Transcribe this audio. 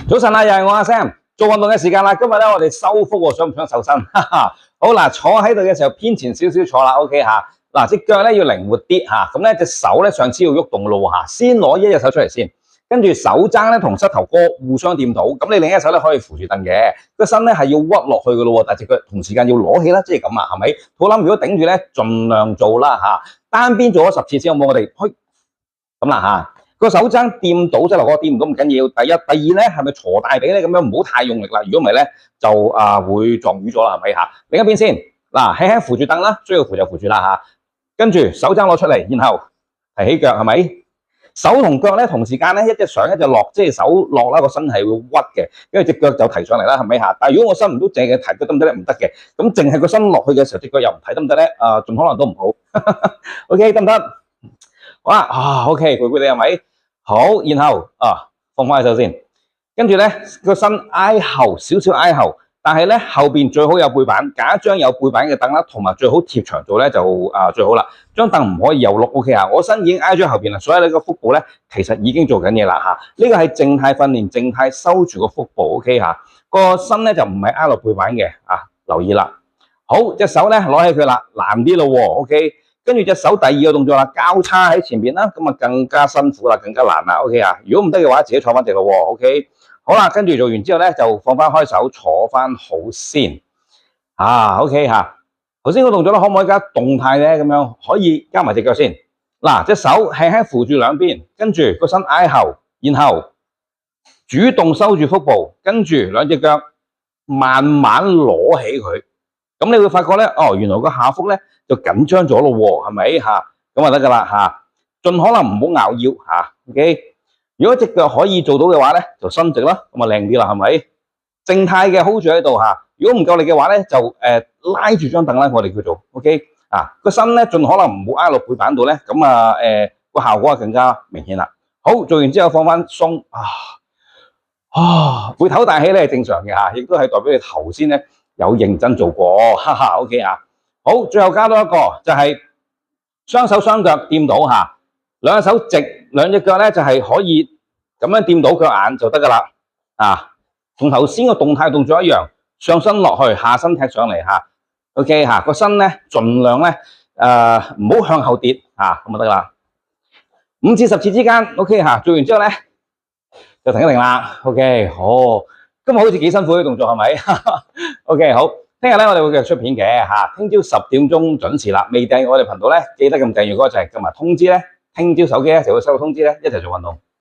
早晨啊，又係我阿 Sam，做運動嘅時間啦。今日咧，我哋收腹喎，想唔想瘦身？哈哈，好嗱，坐喺度嘅時候偏前少少坐啦 ，OK 吓。嗱，隻腳咧要靈活啲吓，咁咧隻手咧上次要喐動咯吓，先攞一隻手出嚟先，跟住手踭咧同膝頭哥互相掂到，咁你另一隻手咧可以扶住凳嘅，個身咧係要屈落去嘅咯，但係隻腳同時間要攞起啦，即係咁啊，係咪？肚腩如果頂住咧，盡量做啦吓，單邊做咗10次先好冇？我哋去咁啦吓。個手踭掂到，即係落個掂唔到唔緊要。第一、第二咧，係咪鋤大髀咧？咁樣唔好太用力啦。如果唔係咧，就會撞瘀咗啦，係咪嚇？另一邊先，嗱，輕輕扶住凳啦，需要扶就扶住啦嚇。跟住手踭攞出嚟，然後提起腳，係咪？手同腳咧同時間咧，一隻上一隻落，即係手落啦，個身係會屈嘅，因為隻腳就提上嚟啦，係咪嚇？但係如果我伸唔到，淨係提腳得唔得咧？唔得嘅。咁淨係個身落去嘅時候，隻腳又唔提得唔得咧？盡可能都唔好。OK， 得唔得？好啦，OK， 攰攰地係咪？好，然後放翻隻手先，跟住咧個身挨後少少挨後，但係咧後邊最好有背板，揀一張有背板嘅凳啦，同埋最好貼牆做咧就最好啦。張凳唔可以右碌 ，OK 啊？我身已經挨咗後邊啦，所以你個腹部咧其實已經做緊嘢啦嚇。呢個係靜態訓練，靜態收住個腹部 ，OK 嚇。個身咧就唔係挨落背板嘅留意啦。好，隻手咧攞起佢啦，難啲咯喎 ，OK。跟住隻手第二個動作啦，交叉喺前面啦，咁啊更加辛苦啦，更加難啦 ，OK 啊？如果唔得嘅話，自己坐翻直咯喎 ，OK。好啦，跟住做完之後咧，就放翻開手，坐翻好先。OK 嚇。頭先個動作咧，可唔可以加動態咧？咁樣可以加埋隻腳先。嗱，隻手輕輕扶住兩邊，跟住個身挨後，然後主動收住腹部，跟住兩隻腳慢慢攞起佢。咁你會發覺咧，原來個下腹咧就緊張咗咯喎，係咪嚇？咁就得噶啦嚇，盡可能唔好拗腰嚇。OK， 如果隻腳可以做到嘅話咧，就伸直啦，咁啊靚啲啦，係咪？靜態嘅 hold 住喺度嚇。如果唔夠力嘅話咧，就拉住張凳啦，我哋叫做 OK 個身咧盡可能唔好挨落背板度咧，咁個效果更加明顯啦。好，做完之後放翻鬆會唞大氣咧係正常嘅嚇，亦都係代表你頭先咧有認真做過，哈哈 OK 啊。好，最後加多一個就係雙手雙腳掂到嚇，兩隻手直，兩隻腳咧就係可以咁樣掂到腳眼就得噶啦。同頭先個動態動作一樣，上身落去，下身踢上嚟嚇。OK 嚇，個身咧盡量咧唔好向後跌咁就得啦。5至10次之間 OK 嚇，做完之後咧就停一停啦。OK， 好，今日好似幾辛苦嘅動作係咪？OK 好。聽日咧，我哋會繼續出片嘅嚇。聽朝10點鐘準時啦。未訂閱我哋頻道咧，記得撳訂閱嗰個掣，撳埋通知咧。聽朝手機咧就會收到通知咧，一齊做運動。